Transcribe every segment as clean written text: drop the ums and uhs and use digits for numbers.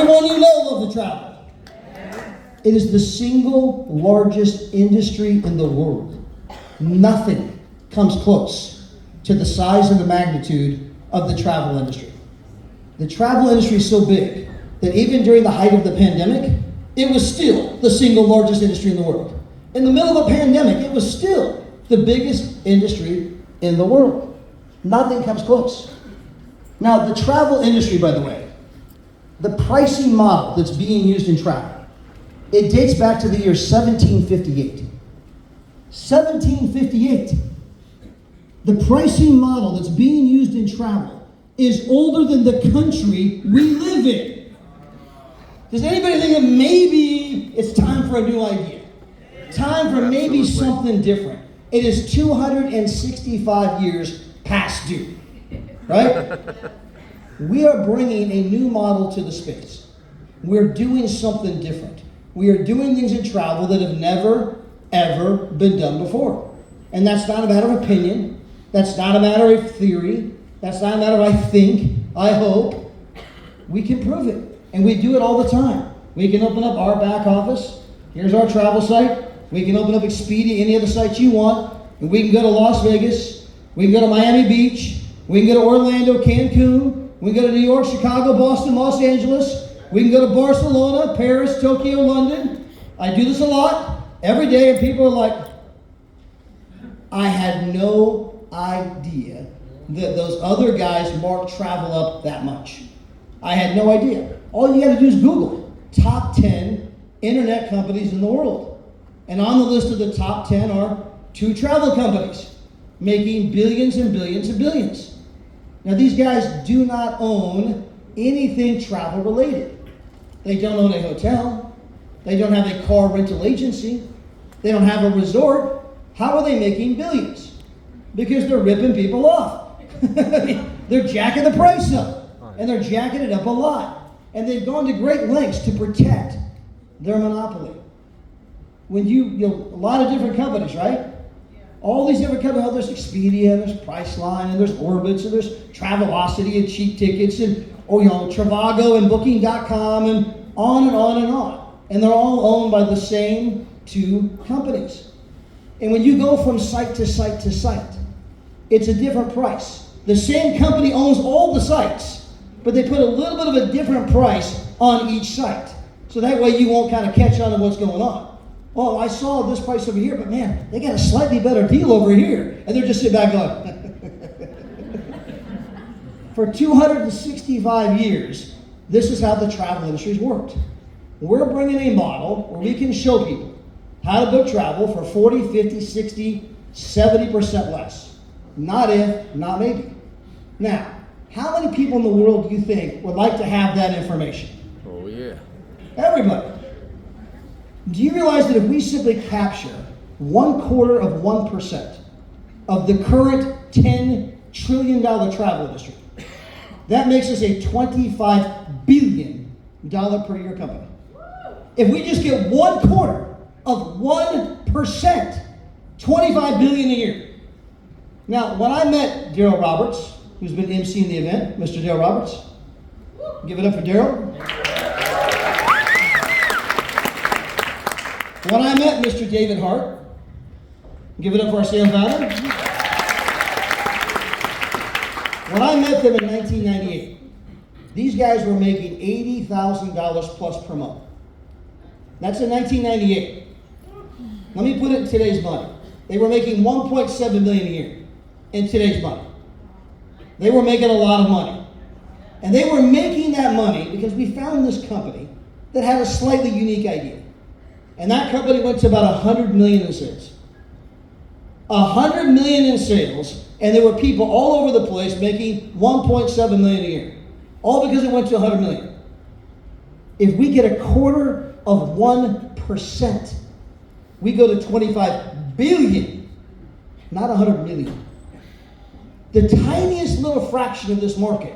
Everyone you know loves to travel. It is the single largest industry in the world. Nothing comes close to the size and the magnitude of the travel industry. The travel industry is so big that even during the height of the pandemic, it was still the single largest industry in the world. In the middle of a pandemic, it was still the biggest industry in the world. Nothing comes close. Now, the travel industry, by the way, the pricing model that's being used in travel, it dates back to the year 1758. 1758. The pricing model that's being used in travel is older than the country we live in. Does anybody think that maybe it's time for a new idea? Time for maybe something different. It is 265 years past due, right? We are bringing a new model to the space. We're doing something different. We are doing things in travel that have never, ever been done before. And that's not a matter of opinion. That's not a matter of theory. That's not a matter of I think, I hope. We can prove it. And we do it all the time. We can open up our back office. Here's our travel site. We can open up Expedia, any other site you want. And we can go to Las Vegas. We can go to Miami Beach. We can go to Orlando, Cancun. We can go to New York, Chicago, Boston, Los Angeles. We can go to Barcelona, Paris, Tokyo, London. I do this a lot, every day, and people are like, I had no idea that those other guys mark travel up that much. I had no idea. All you got to do is Google top 10 internet companies in the world. And on the list of the top 10 are 2 travel companies making billions and billions and billions. Now, these guys do not own anything travel related. They don't own a hotel. They don't have a car rental agency. They don't have a resort. How are they making billions? Because they're ripping people off. They're jacking the price up. And they're jacking it up a lot. And they've gone to great lengths to protect their monopoly. When a lot of different companies, right? All these different companies, there's Expedia, and there's Priceline, and there's Orbitz, and there's Travelocity, and Cheap Tickets, and Trivago, and Booking.com, and on and on and on. And they're all owned by the same 2 companies. And when you go from site to site to site, it's a different price. The same company owns all the sites, but they put a little bit of a different price on each site. So that way you won't kind of catch on to what's going on. Oh, I saw this price over here, but man, they got a slightly better deal over here. And they're just sitting back going, For 265 years, this is how the travel industry's worked. We're bringing a model where we can show people how to book travel for 40, 50, 60, 70% less. Not if, not maybe. Now, how many people in the world do you think would like to have that information? Oh, yeah. Everybody. Do you realize that if we simply capture 0.25% of the current $10 trillion travel industry, that makes us a $25 billion per year company. If we just get 1/4 of 1%, $25 billion a year. Now, when I met Daryl Roberts, who's been emceeing the event, Mr. Daryl Roberts, give it up for Daryl. When I met Mr. David Hart, give it up for our sales founder. When I met them in 1998, these guys were making $80,000 plus per month. That's in 1998. Let me put it in today's money. They were making $1.7 million a year in today's money. They were making a lot of money. And they were making that money because we found this company that had a slightly unique idea. And that company went to about $100 million in sales. $100 million in sales, and there were people all over the place making $1.7 million a year. All because it went to $100 million. If we get 1/4 of 1%, we go to $25 billion, not $100 million. The tiniest little fraction of this market.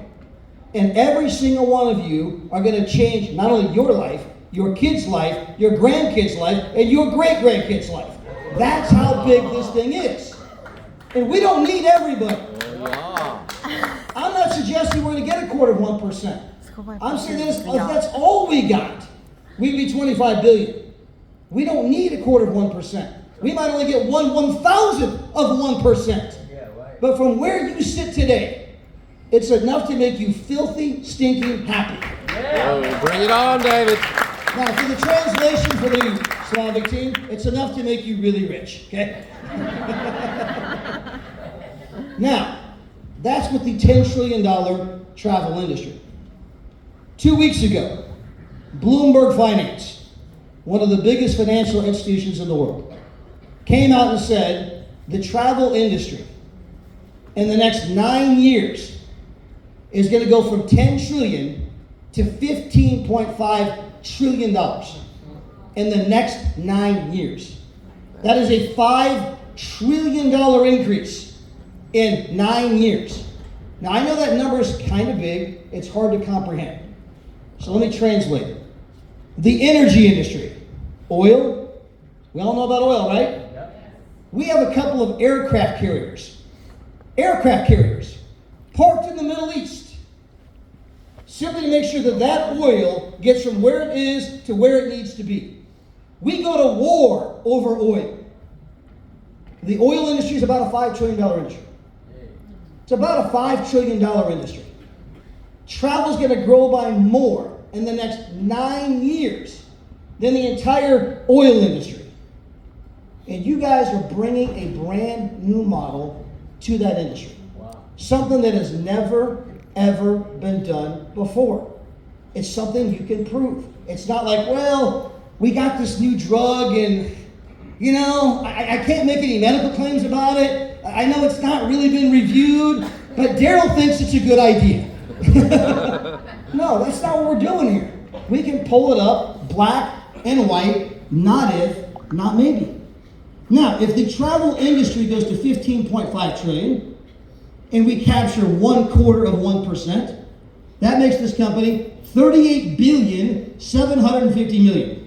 And every single one of you are going to change not only your life, your kid's life, your grandkid's life, and your great-grandkid's life. That's how big this thing is. And we don't need everybody. I'm not suggesting we're going to get 1/4 of 1%. I'm saying this, if that's all we got, we'd be 25 billion. We don't need 1/4%. We might only get 1/1000th of 1%. But from where you sit today, it's enough to make you filthy, stinking happy. Oh, bring it on, David. Now, for the translation for the Slavic team, it's enough to make you really rich, okay? Now, that's with the $10 trillion travel industry. 2 weeks ago, Bloomberg Finance, one of the biggest financial institutions in the world, came out and said the travel industry in the next 9 years is going to go from 10 trillion to $15.5 trillion in the next 9 years. That is a $5 trillion increase in 9 years. Now, I know that number is kind of big. It's hard to comprehend. So let me translate it. The energy industry, oil, we all know about oil, right? We have a couple of aircraft carriers parked in the Middle East, simply to make sure that that oil gets from where it is to where it needs to be. We go to war over oil. The oil industry is about a $5 trillion industry. It's about a $5 trillion industry. Travel is going to grow by more in the next 9 years than the entire oil industry. And you guys are bringing a brand new model to that industry. Wow. Something that has never, ever been done before. It's something you can prove. It's not like, well, we got this new drug and, you know, I can't make any medical claims about it. I know it's not really been reviewed, but Daryl thinks it's a good idea. No, that's not what we're doing here. We can pull it up, black and white, not if, not maybe. Now, if the travel industry goes to 15.5 trillion and we capture 1/4%, that makes this company 38,750,000,000.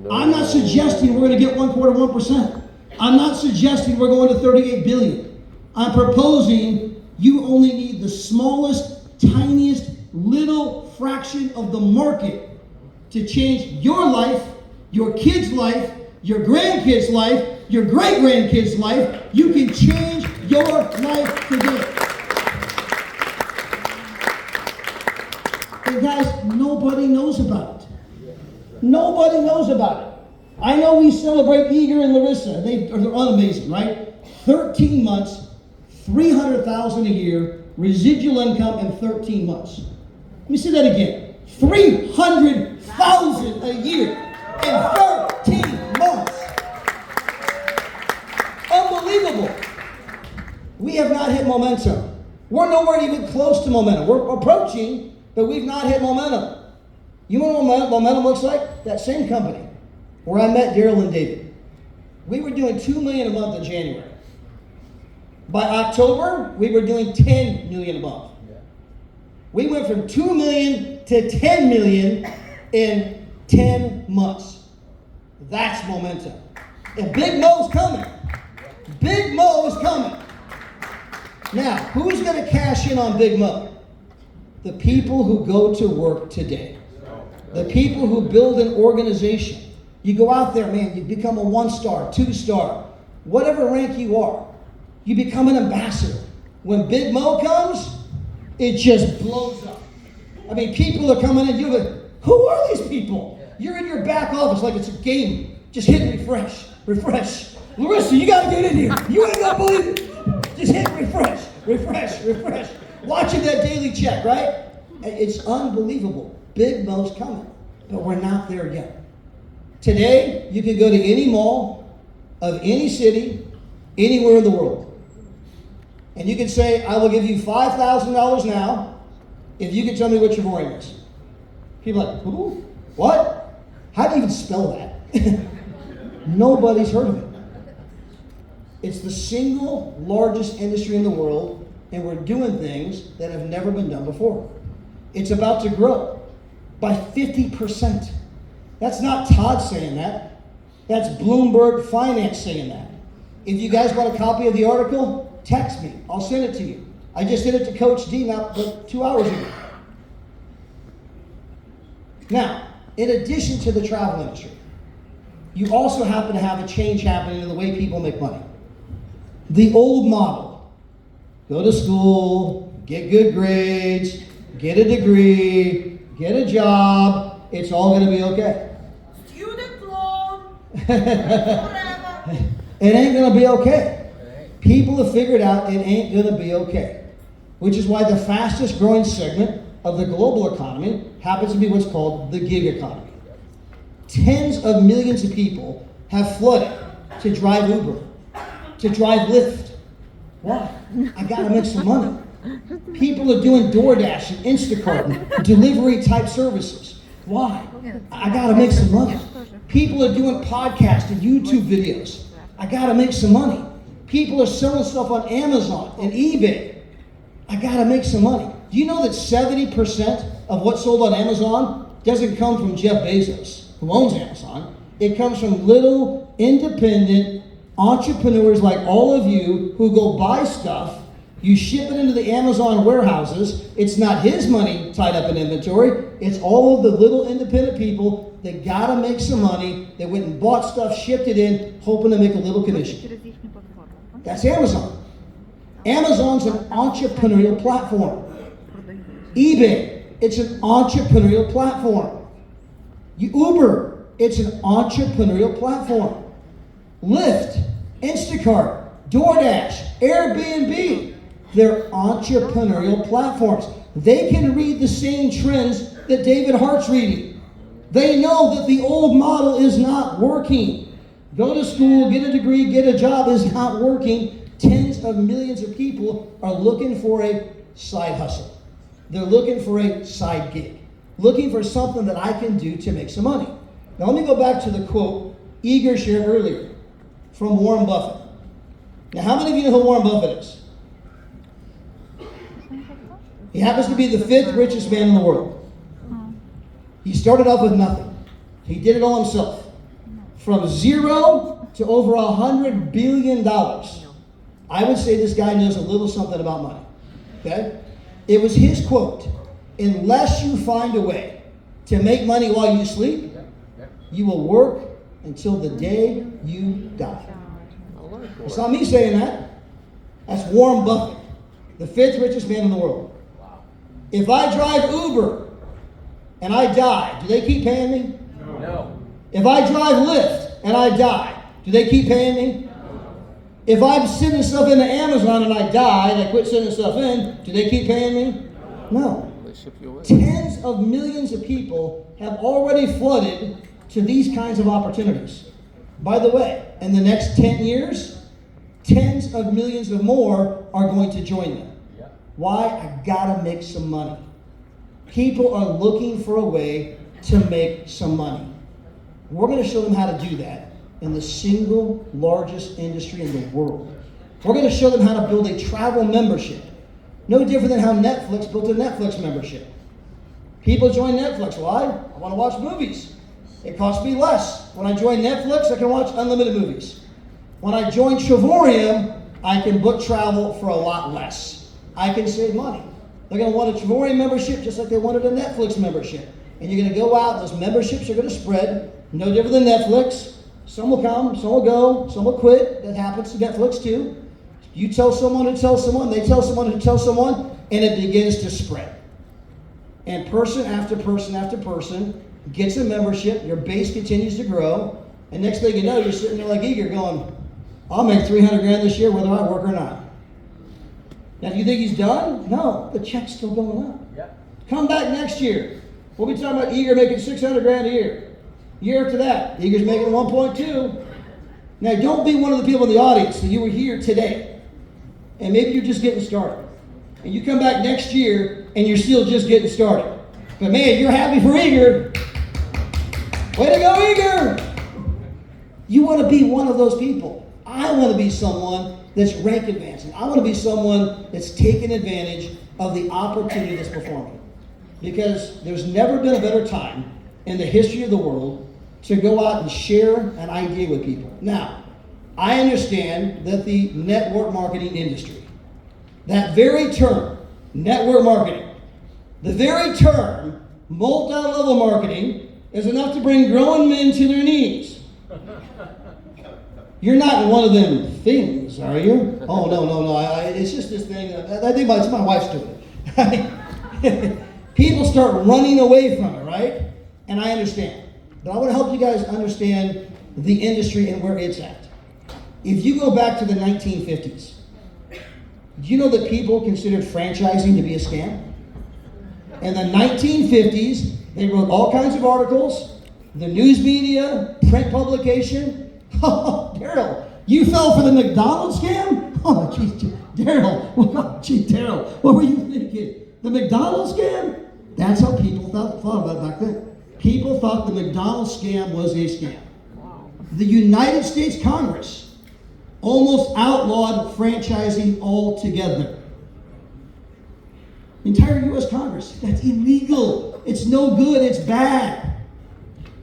I'm not suggesting we're going to get 1/4%. I'm not suggesting we're going to 38 billion. I'm proposing you only need the smallest, tiniest, little fraction of the market to change your life, your kid's life, your grandkid's life, your great-grandkid's life. You can change your life today. And guys, nobody knows about it. Nobody knows about it. I know we celebrate Eager and Larissa. They're amazing, right? 13 months, 300,000 a year, residual income in 13 months. Let me say that again. 300,000 a year in 13 months. Unbelievable. We have not hit momentum. We're nowhere even close to momentum. We're approaching, but we've not hit momentum. You know what momentum looks like? That same company where I met Daryl and David. We were doing $2 million a month in January. By October, we were doing $10 million a month. We went from $2 million to $10 million in 10 months. That's momentum. And Big Mo's coming. Big Mo is coming. Now, who's going to cash in on Big Mo? The people who go to work today. The people who build an organization. You go out there, man, you become a 1-star, 2-star, whatever rank you are. You become an ambassador. When Big Mo comes, it just blows up. I mean, people are coming in, you're like, who are these people? You're in your back office like it's a game. Just hit refresh, refresh. Larissa, you gotta get in here. You ain't gonna believe it. Just hit refresh, refresh, refresh. Watching that daily check, right? It's unbelievable. Big Mo's coming, but we're not there yet. Today, you can go to any mall of any city, anywhere in the world. And you can say, I will give you $5,000 now if you can tell me what Travorium is. People are like, who? What? How do you even spell that? Nobody's heard of it. It's the single largest industry in the world, and we're doing things that have never been done before. It's about to grow by 50%. That's not Todd saying that. That's Bloomberg Finance saying that. If you guys want a copy of the article, text me. I'll send it to you. I just sent it to Coach D now 2 hours ago. Now, in addition to the travel industry, you also happen to have a change happening in the way people make money. The old model, go to school, get good grades, get a degree, get a job, it's all going to be okay. Student loan, It ain't going to be okay. People have figured out it ain't going to be okay, which is why the fastest growing segment of the global economy happens to be what's called the gig economy. Tens of millions of people have flooded to drive Uber, to drive Lyft. Why? I gotta make some money. People are doing DoorDash and Instacart and delivery type services. Why? I gotta make some money. People are doing podcasts and YouTube videos. I gotta make some money. People are selling stuff on Amazon and eBay. I gotta make some money. Do you know that 70% of what's sold on Amazon doesn't come from Jeff Bezos, who owns Amazon? It comes from little, independent entrepreneurs like all of you who go buy stuff, you ship it into the Amazon warehouses. It's not his money tied up in inventory. It's all of the little independent people that gotta make some money, that went and bought stuff, shipped it in, hoping to make a little commission. That's Amazon. Amazon's an entrepreneurial platform. eBay, it's an entrepreneurial platform. Uber, it's an entrepreneurial platform. Lyft, Instacart, DoorDash, Airbnb, they're entrepreneurial platforms. They can read the same trends that David Hart's reading. They know that the old model is not working. Go to school, get a degree, get a job is not working. Tens of millions of people are looking for a side hustle. They're looking for a side gig, looking for something that I can do to make some money. Now let me go back to the quote Eager shared earlier from Warren Buffett. Now how many of you know who Warren Buffett is? He happens to be the 5th richest man in the world. He started off with nothing. He did it all himself. From zero to over $100 billion. I would say this guy knows a little something about money. Okay? It was his quote, unless you find a way to make money while you sleep, you will work until the day you die. It's not me saying that. That's Warren Buffett, the 5th richest man in the world. If I drive Uber and I die, do they keep paying me? No. If I drive Lyft and I die, do they keep paying me? If I'm sending stuff into Amazon and I die and I quit sending stuff in, do they keep paying me? No. They ship you away. Tens of millions of people have already flooded to these kinds of opportunities. By the way, in the next 10 years, tens of millions of more are going to join them. Why? I gotta make some money. People are looking for a way to make some money. We're gonna show them how to do that in the single largest industry in the world. We're gonna show them how to build a travel membership. No different than how Netflix built a Netflix membership. People join Netflix. Why? I wanna watch movies. It costs me less. When I join Netflix, I can watch unlimited movies. When I join Travorium, I can book travel for a lot less. I can save money. They're going to want a Travorium membership just like they wanted a Netflix membership. And you're going to go out, those memberships are going to spread. No different than Netflix. Some will come, some will go, some will quit. That happens to Netflix too. You tell someone who tells someone, they tell someone who tells someone, and it begins to spread. And person after person after person gets a membership, your base continues to grow, and next thing you know, you're sitting there like Eager going, I'll make 300 grand this year whether I work or not. Now, do you think he's done? No, the check's still going up. Yep. Come back next year. We'll be talking about Eager making 600 grand a year. Year after that, Eager's making 1.2. Now, don't be one of the people in the audience that you were here today, and maybe you're just getting started. And you come back next year, and you're still just getting started. But man, you're happy for Eager. Way to go, Eager! You want to be one of those people. I want to be someone that's rank advancing. I want to be someone that's taking advantage of the opportunity that's before me. Because there's never been a better time in the history of the world to go out and share an idea with people. Now, I understand that the network marketing industry, that very term, network marketing, the very term Multi-level marketing is enough to bring grown men to their knees. You're not one of them things, are you? Oh, no. It's just this thing. I think it's my wife's doing it. People start running away from it, right? And I understand. But I want to help you guys understand the industry and where it's at. If you go back to the 1950s, do you know that people considered franchising to be a scam? In the 1950s, they wrote all kinds of articles, the news media, print publication. Oh, Daryl, you fell for the McDonald's scam? Oh, geez, Daryl. Oh, gee, Daryl, what were you thinking? The McDonald's scam? That's how people thought about it back then. People thought the McDonald's scam was a scam. The United States Congress almost outlawed franchising altogether. The entire U.S. Congress. That's illegal. It's no good. It's bad.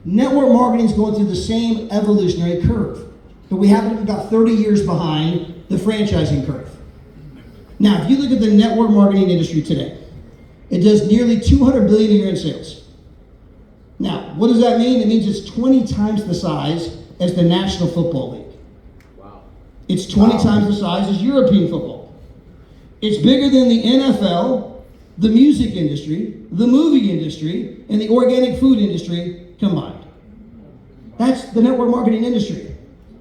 Network marketing is going through the same evolutionary curve, but we happen to be about 30 years behind the franchising curve. Now, if you look at the network marketing industry today, it does nearly $200 billion a year in sales. Now, what does that mean? It means it's 20 times the size as the National Football League. Wow. It's 20 times the size as European football. It's bigger than the NFL, the music industry, the movie industry, and the organic food industry combined. That's the network marketing industry.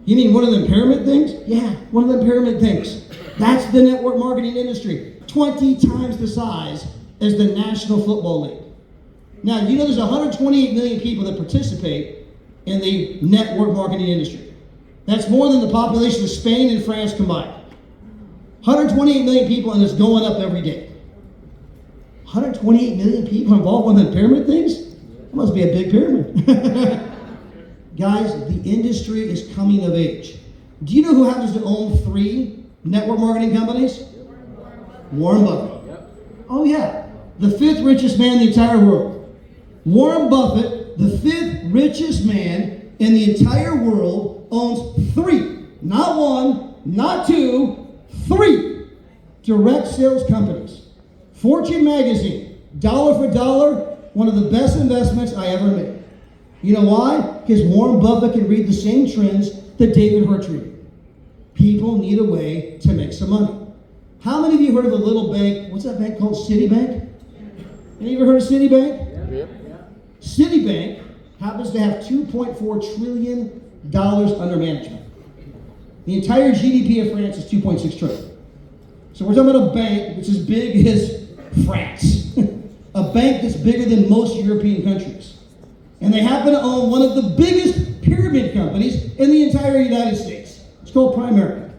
You mean one of them pyramid things? Yeah, one of them pyramid things. That's the network marketing industry. 20 times the size as the National Football League. Now, you know there's 128 million people that participate in the network marketing industry. That's more than the population of Spain and France combined. 128 million people, and it's going up every day. 128 million people involved in one of the pyramid things? It must be a big pyramid. Guys, the industry is coming of age. Do you know who happens to own 3 network marketing companies? Warren Buffett. Oh yeah, the 5th richest man in the entire world. Warren Buffett, the 5th richest man in the entire world, owns 3, not 1, not 2, 3 direct sales companies. Fortune magazine, dollar for dollar, one of the best investments I ever made. You know why? Because Warren Buffett can read the same trends that David Hirsch read. People need a way to make some money. How many of you heard of a little bank? What's that bank called? Citibank? Any of you heard of Citibank? Yep. Citibank happens to have $2.4 trillion under management. The entire GDP of France is $2.6 trillion. So we're talking about a bank that's as big as France. A bank that's bigger than most European countries. And they happen to own one of the biggest pyramid companies in the entire United States. It's called Primerica.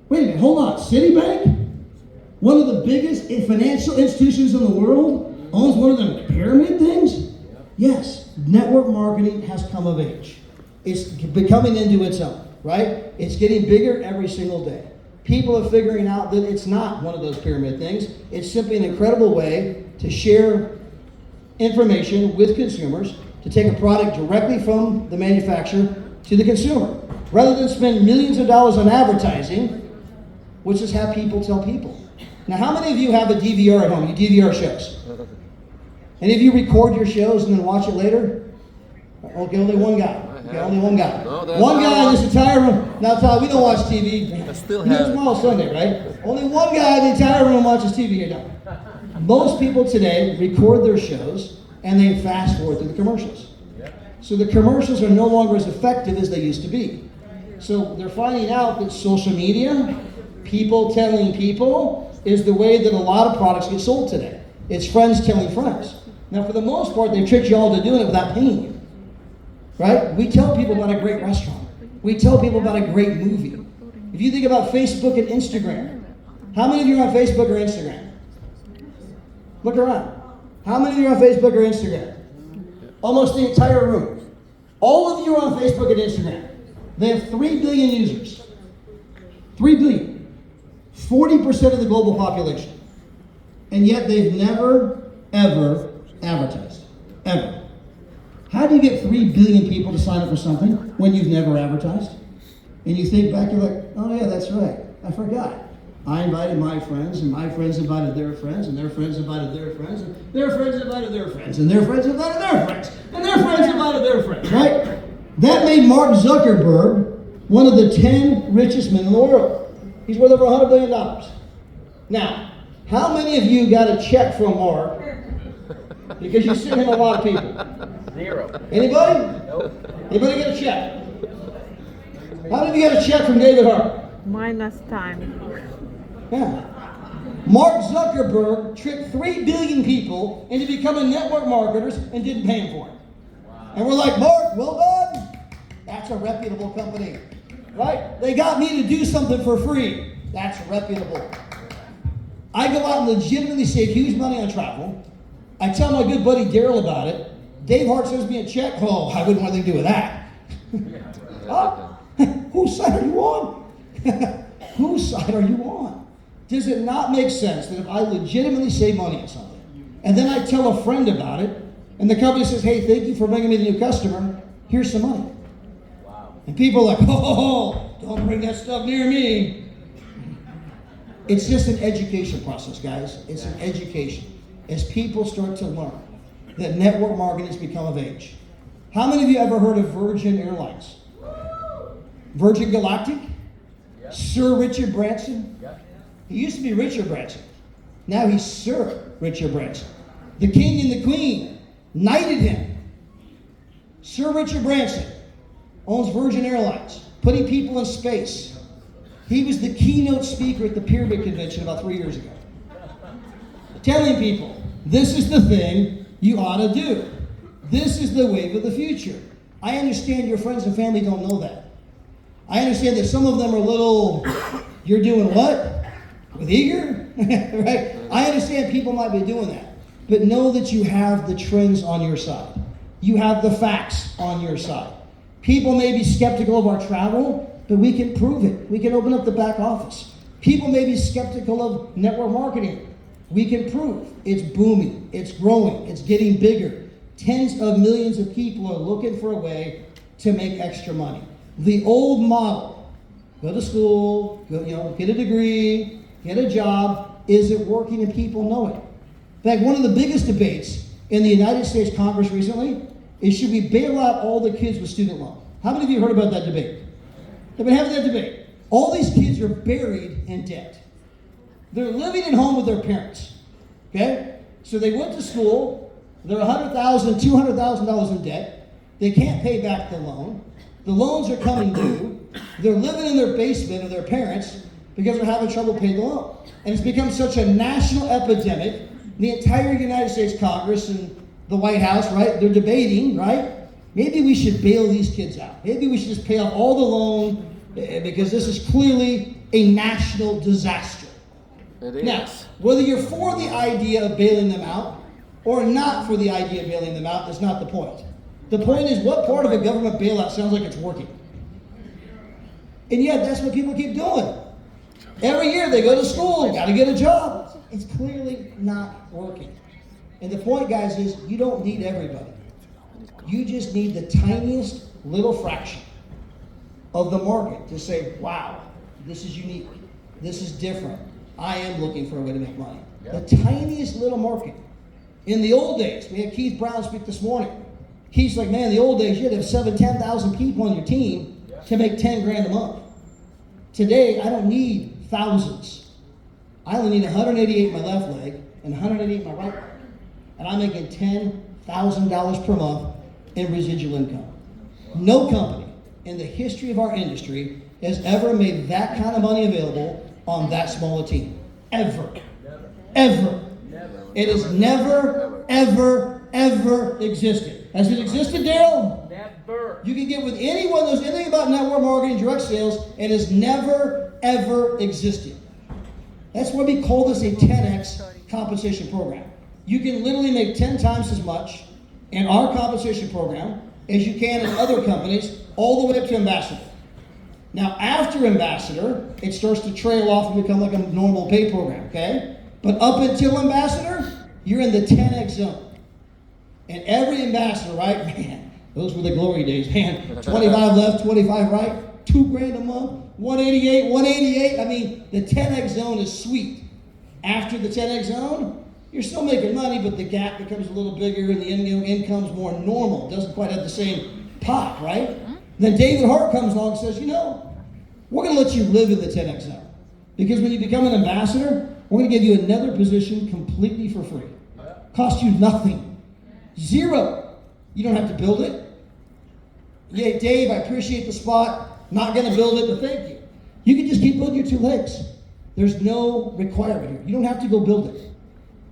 Wait a minute, hold on. Citibank, one of the biggest financial institutions in the world, owns one of the pyramid things? Yes, network marketing has come of age. It's becoming into its own, right? It's getting bigger every single day. People are figuring out that it's not one of those pyramid things. It's simply an incredible way to share information with consumers, to take a product directly from the manufacturer to the consumer, rather than spend millions of dollars on advertising, which is how people tell people. Now, how many of you have a DVR at home? You DVR shows. Any of you record your shows and then watch it later? Okay, only one guy. Okay, only one guy. No, one guy in this entire room. Now, Todd, we don't watch TV. I still It's have it. tomorrow Sunday, right? Only one guy in the entire room watches TV here now. Most people today record their shows and they fast forward through the commercials. So the commercials are no longer as effective as they used to be. So they're finding out that social media, people telling people, is the way that a lot of products get sold today. It's friends telling friends. Now, for the most part, they've tricked you all to doing it without paying you. Right? We tell people about a great restaurant. We tell people about a great movie. If you think about Facebook and Instagram, how many of you are on Facebook or Instagram? Look around. How many of you are on Facebook or Instagram? Almost the entire room. All of you are on Facebook and Instagram. They have 3 billion users. 3 billion. 40% of the global population. And yet they've never, ever advertised. Ever. How do you get 3 billion people to sign up for something when you've never advertised? And you think back, you're like, oh yeah, that's right. I forgot. I invited my friends, and my friends invited their friends, and their friends invited their friends, and their friends invited their friends, and their friends invited their friends, and their friends invited their friends, right? That made Mark Zuckerberg one of the 10 richest men in the world. He's worth over $100 billion. Now, how many of you got a check from Mark because you sent him a lot of people? 0. Anybody? Nope. Anybody get a check? How many of you got a check from David Hart? Minus time. Yeah. Mark Zuckerberg tricked 3 billion people into becoming network marketers and didn't pay him for it. And we're like, Mark, well done. That's a reputable company, right? They got me to do something for free. That's reputable. I go out and legitimately save huge money on travel. I tell my good buddy Daryl about it. Dave Hart sends me a check. Oh, I wouldn't want anything to do with that. Oh, whose side are you on? Whose side are you on? Does it not make sense that if I legitimately save money on something, and then I tell a friend about it, and the company says, hey, thank you for bringing me the new customer, here's some money. Wow. And people are like, oh, don't bring that stuff near me. It's just an education process, guys. It's an education. As people start to learn that network marketing has become of age. How many of you ever heard of Virgin Airlines? Virgin Galactic? Yep. Sir Richard Branson? Yep. He used to be Richard Branson. Now he's Sir Richard Branson. The king and the queen knighted him. Sir Richard Branson owns Virgin Airlines, putting people in space. He was the keynote speaker at the Pyramid Convention about 3 years ago. Telling people, this is the thing you ought to do. This is the wave of the future. I understand your friends and family don't know that. I understand that some of them are little, you're doing what? With eager? Right? I understand people might be doing that. But know that you have the trends on your side. You have the facts on your side. People may be skeptical of our travel, but we can prove it. We can open up the back office. People may be skeptical of network marketing. We can prove it's booming, it's growing, it's getting bigger. Tens of millions of people are looking for a way to make extra money. The old model, go to school, get a degree, get a job, is it working and people know it? In fact, one of the biggest debates in the United States Congress recently is should we bail out all the kids with student loan? How many of you heard about that debate? They've been having that debate. All these kids are buried in debt. They're living at home with their parents, okay? So they went to school, they're $100,000, $200,000 in debt. They can't pay back the loan. The loans are coming due. They're living in their basement of their parents because they're having trouble paying the loan. And it's become such a national epidemic. The entire United States Congress and the White House, right, they're debating, right? Maybe we should bail these kids out. Maybe we should just pay off all the loan because this is clearly a national disaster. It is. Now, whether you're for the idea of bailing them out or not for the idea of bailing them out is not the point. The point is, what part of a government bailout sounds like it's working? And yet, that's what people keep doing. Every year they go to school, got to get a job. It's clearly not working. And the point, guys, is you don't need everybody. You just need the tiniest little fraction of the market to say, wow, this is unique. This is different. I am looking for a way to make money. Yep. The tiniest little market. In the old days, we had Keith Brown speak this morning. Keith's like, man, in the old days, you had to have 10,000 people on your team to make 10 grand a month. Today, I don't need thousands. I only need 188 in my left leg and 188 in my right leg. And I'm making $10,000 per month in residual income. No company in the history of our industry has ever made that kind of money available on that small a team. Ever. Ever. It has never, ever existed. Has it existed, Daryl? Never. You can get with anyone that knows anything about network marketing, direct sales. It has never, ever existed. That's why we call this a 10x compensation program. You can literally make 10 times as much in our compensation program as you can in other companies, all the way up to ambassador. Now, after ambassador, it starts to trail off and become like a normal pay program, okay? But up until ambassador, you're in the 10x zone. And every ambassador, right? Man, those were the glory days, man. 25 left, 25 right, $2,000 a month, 188. I mean, the 10X zone is sweet. After the 10X zone, you're still making money, but the gap becomes a little bigger and the income's more normal. It doesn't quite have the same pop, right? Then David Hart comes along and says, we're going to let you live in the 10X zone. Because when you become an ambassador, we're going to give you another position completely for free. Cost you nothing. Zero. You don't have to build it. Yeah, Dave, I appreciate the spot. Not going to build it, but thank you. You can just keep building your 2 legs. There's no requirement here. You don't have to go build it,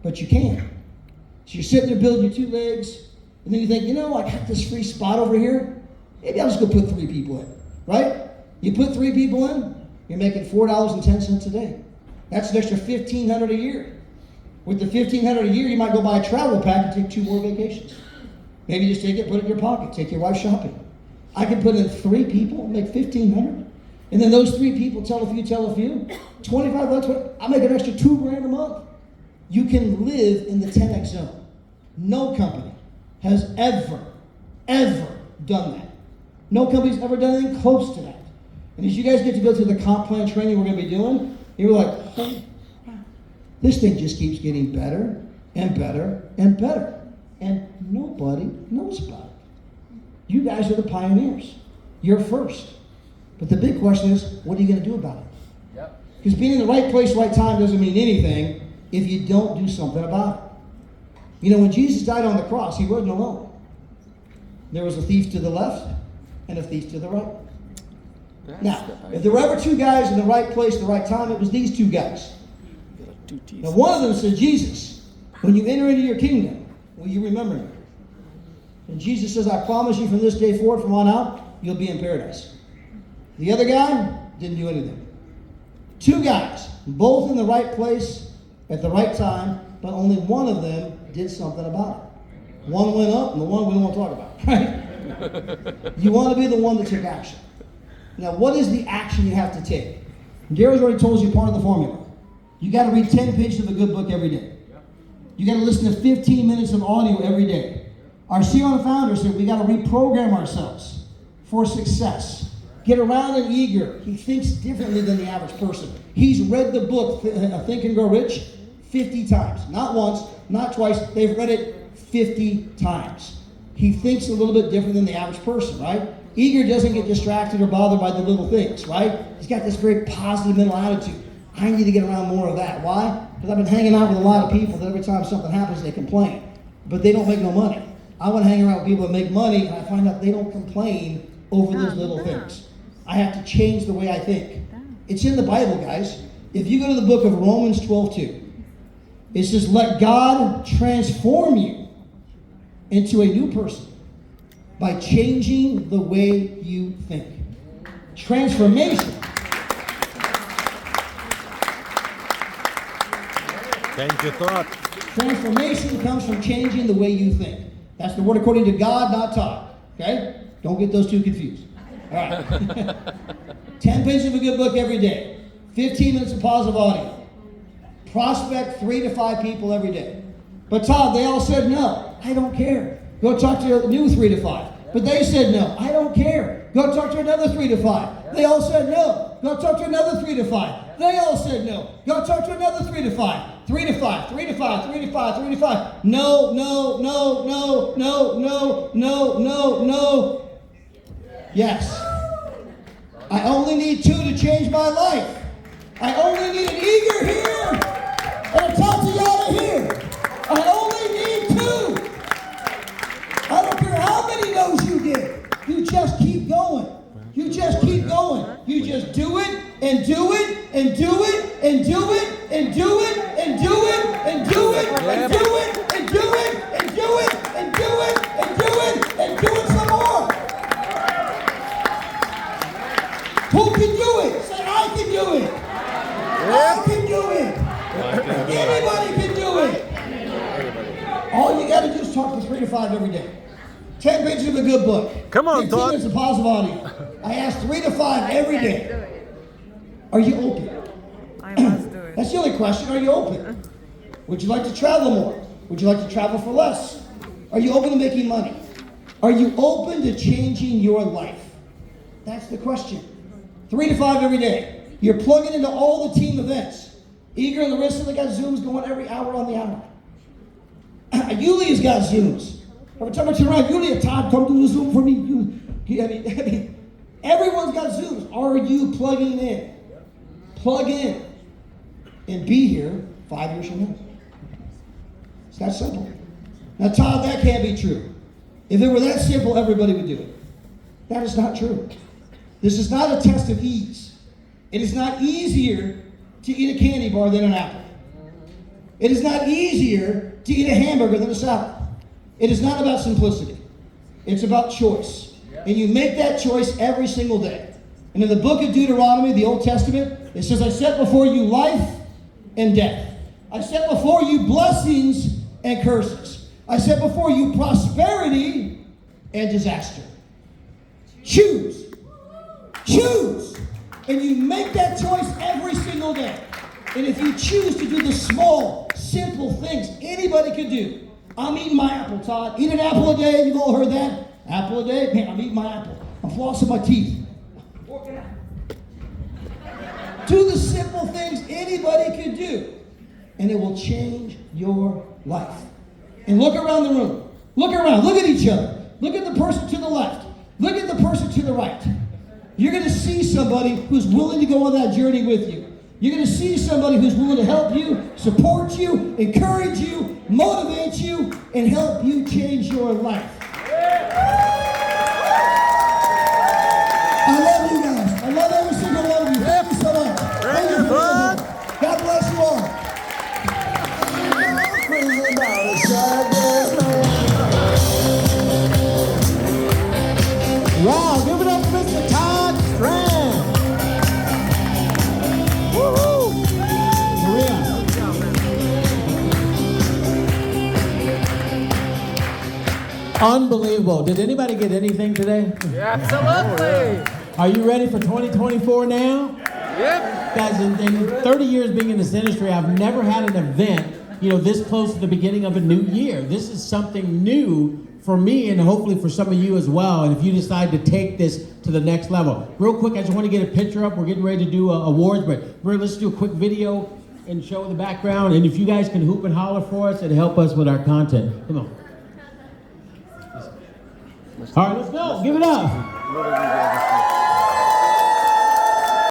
but you can. So you're sitting there building your 2 legs, and then you think, I got this free spot over here. Maybe I'll just go put 3 people in, right? You put 3 people in, you're making $4.10 a day. That's an extra $1,500 a year. With the $1,500 a year, you might go buy a travel pack and take 2 more vacations. Maybe just take it, put it in your pocket, take your wife shopping. I can put in 3 people, make $1,500. And then those 3 people tell a few, $25, I make an extra $2,000 a month. You can live in the 10X zone. No company has ever done that. No company's ever done anything close to that. And as you guys get to go through the comp plan training we're going to be doing, you're like, oh, wow. This thing just keeps getting better and better and better. And nobody knows about it. You guys are the pioneers. You're first. But the big question is, what are you going to do about it? Yep. Because being in the right place, right time doesn't mean anything if you don't do something about it. When Jesus died on the cross, he wasn't alone. There was a thief to the left and a thief to the right. Now, if there were ever 2 guys in the right place at the right time, it was these 2 guys. Now, one of them said, Jesus, when you enter into your kingdom, will you remember me? And Jesus says, I promise you from this day forward, from on out, you'll be in paradise. The other guy didn't do anything. 2 guys, both in the right place at the right time, but only one of them did something about it. One went up and the one we don't want to talk about, right? You want to be the one that took action. Now, what is the action you have to take? Gary's already told you part of the formula. You got to read 10 pages of a good book every day. You got to listen to 15 minutes of audio every day. Our CEO and founder said we got to reprogram ourselves for success. Get around and eager. He thinks differently than the average person. He's read the book, Think and Grow Rich, 50 times. Not once, not twice. They've read it 50 times. He thinks a little bit different than the average person, right? Eager doesn't get distracted or bothered by the little things, right? He's got this very positive mental attitude. I need to get around more of that. Why? Because I've been hanging out with a lot of people that every time something happens, they complain. But they don't make no money. I want to hang around with people that make money, and I find out they don't complain over those little things. I have to change the way I think. It's in the Bible, guys. If you go to the book of Romans 12:2, it says, let God transform you into a new person by changing the way you think. Transformation. Change your thought. Transformation comes from changing the way you think. That's the word according to God, not Todd. Okay? Don't get those 2 confused. All right. 10 pages of a good book every day. 15 minutes of positive audio. Prospect 3 to 5 people every day. But Todd, they all said no. I don't care. Go talk to a new 3 to 5. But they said no. I don't care. Go talk to another 3 to 5. They all said no. Go talk to another 3 to 5. They all said no. Go talk to another 3 to 5. 3 to 5, 3 to 5, 3 to 5, 3 to 5. No, no, no, no, no, no, no, no, no. Yes. I only need 2 to change my life. I only need an eager here and a Tatiana here. I only need 2. I don't care how many no's you get. You just keep going. You just keep going. You just do it and do it and do it and do it and do it and do it and do it and do it and do it and do it and do it and do it and do it some more. Who can do it? Say, I can do it. I can do it. Anybody can do it. All you got to do is talk to 3 to 5 every day. 10 pages of a good book. Come on, 15 Todd. minutes of positive audio. I ask 3 to 5 every day. Are you open? I must do it. That's the only question. Are you open? Would you like to travel more? Would you like to travel for less? Are you open to making money? Are you open to changing your life? That's the question. 3 to 5 every day. You're plugging into all the team events. Eager and Larissa, they got Zooms going every hour on the hour. Yulia's got Zooms. Every time I turn around, Yulia, Todd, come do the Zoom for me. I mean, everyone's got Zooms. Are you plugging in? Plug in and be here 5 years from now. It's that simple. Now, Todd, that can't be true. If it were that simple, everybody would do it. That is not true. This is not a test of ease. It is not easier to eat a candy bar than an apple. It is not easier to eat a hamburger than a salad. It is not about simplicity. It's about choice. And you make that choice every single day. And in the book of Deuteronomy, the Old Testament, it says, I set before you life and death. I set before you blessings and curses. I set before you prosperity and disaster. Choose. Choose. And you make that choice every single day. And if you choose to do the small, simple things anybody can do. I'm eating my apple, Todd. Eat an apple a day. You've all heard that. Apple a day. Man, I'm eating my apple. I'm flossing my teeth. Do the simple things anybody can do. And it will change your life. And look around the room. Look around. Look at each other. Look at the person to the left. Look at the person to the right. You're going to see somebody who's willing to go on that journey with you. You're going to see somebody who's willing to help you, support you, encourage you, motivate you, and help you change your life. I love you guys. I love every single one of you. Thank you so much. Thank you, bud. God bless you all. Wow, give it up for Mr. Todd Strand. Woo-hoo! Maria. Unbelievable. Did anybody get anything today? Absolutely. Are you ready for 2024 now? Yep. Guys, in 30 years being in this industry, I've never had an event, this close to the beginning of a new year. This is something new for me and hopefully for some of you as well. And if you decide to take this to the next level. Real quick, I just want to get a picture up. We're getting ready to do awards, but let's do a quick video and show the background. And if you guys can hoop and holler for us and help us with our content. Come on. All right, let's go. Give it up.